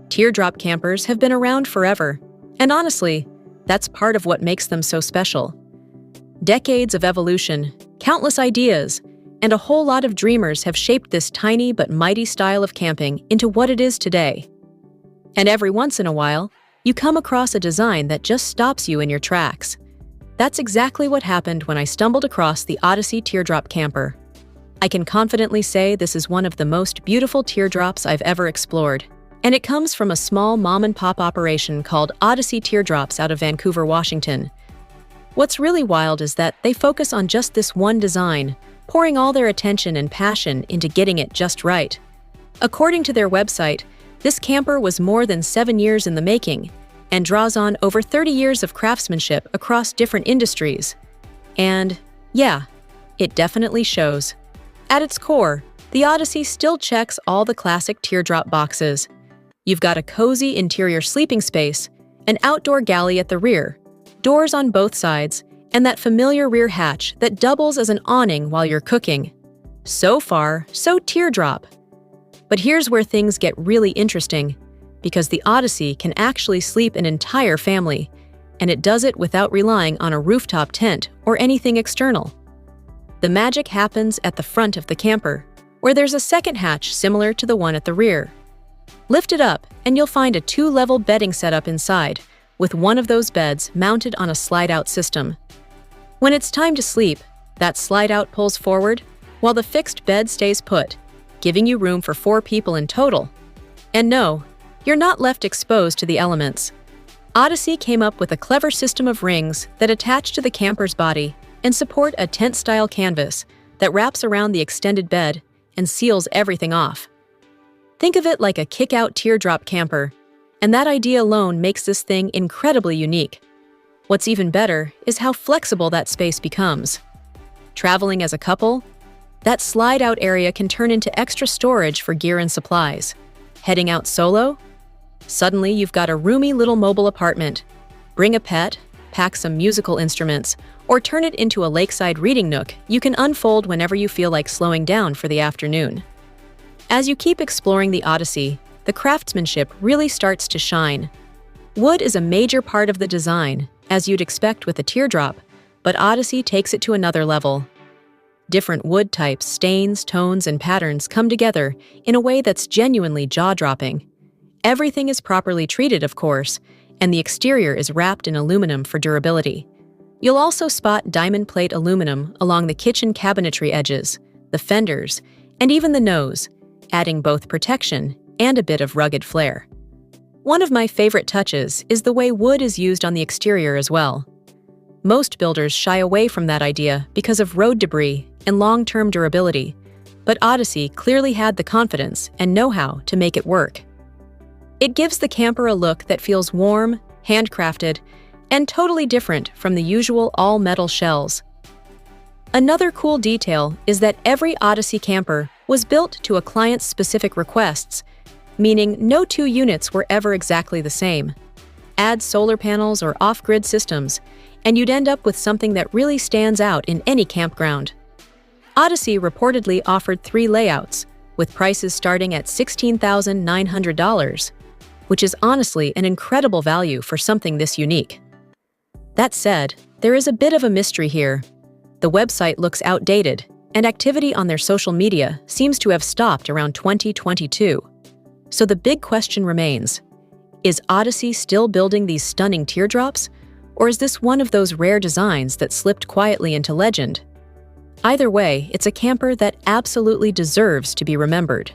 Teardrop campers have been around forever, and honestly, that's part of what makes them so special. Decades of evolution, countless ideas, and a whole lot of dreamers have shaped this tiny but mighty style of camping into what it is today. And every once in a while, you come across a design that just stops you in your tracks. That's exactly what happened when I stumbled across the Odyssey Teardrop Camper. I can confidently say this is one of the most beautiful teardrops I've ever explored, and it comes from a small mom-and-pop operation called Odyssey Teardrops out of Vancouver, Washington. What's really wild is that they focus on just this one design, pouring all their attention and passion into getting it just right. According to their website, this camper was more than 7 years in the making and draws on over 30 years of craftsmanship across different industries. And, yeah, it definitely shows. At its core, the Odyssey still checks all the classic teardrop boxes. You've got a cozy interior sleeping space, an outdoor galley at the rear, doors on both sides, and that familiar rear hatch that doubles as an awning while you're cooking. So far, so teardrop. But here's where things get really interesting, because the Odyssey can actually sleep an entire family, and it does it without relying on a rooftop tent or anything external. The magic happens at the front of the camper, where there's a second hatch similar to the one at the rear. Lift it up, and you'll find a 2-level bedding setup inside, with one of those beds mounted on a slide-out system. When it's time to sleep, that slide-out pulls forward, while the fixed bed stays put, giving you room for 4 people in total. And no, you're not left exposed to the elements. Odyssey came up with a clever system of rings that attach to the camper's body and support a tent-style canvas that wraps around the extended bed and seals everything off. Think of it like a kick-out teardrop camper, and that idea alone makes this thing incredibly unique. What's even better is how flexible that space becomes. Traveling as a couple, that slide-out area can turn into extra storage for gear and supplies. Heading out solo? Suddenly you've got a roomy little mobile apartment. Bring a pet, pack some musical instruments, or turn it into a lakeside reading nook you can unfold whenever you feel like slowing down for the afternoon. As you keep exploring the Odyssey, the craftsmanship really starts to shine. Wood is a major part of the design, as you'd expect with a teardrop, but Odyssey takes it to another level. Different wood types, stains, tones, and patterns come together in a way that's genuinely jaw-dropping. Everything is properly treated, of course, and the exterior is wrapped in aluminum for durability. You'll also spot diamond plate aluminum along the kitchen cabinetry edges, the fenders, and even the nose, adding both protection and a bit of rugged flair. One of my favorite touches is the way wood is used on the exterior as well. Most builders shy away from that idea because of road debris and long-term durability, but Odyssey clearly had the confidence and know-how to make it work. It gives the camper a look that feels warm, handcrafted, and totally different from the usual all-metal shells. Another cool detail is that every Odyssey camper was built to a client's specific requests, meaning no 2 units were ever exactly the same. Add solar panels or off-grid systems, and you'd end up with something that really stands out in any campground. Odyssey reportedly offered 3 layouts, with prices starting at $16,900, which is honestly an incredible value for something this unique. That said, there is a bit of a mystery here. The website looks outdated, and activity on their social media seems to have stopped around 2022. So the big question remains, is Odyssey still building these stunning teardrops, or is this one of those rare designs that slipped quietly into legend? Either way, it's a camper that absolutely deserves to be remembered.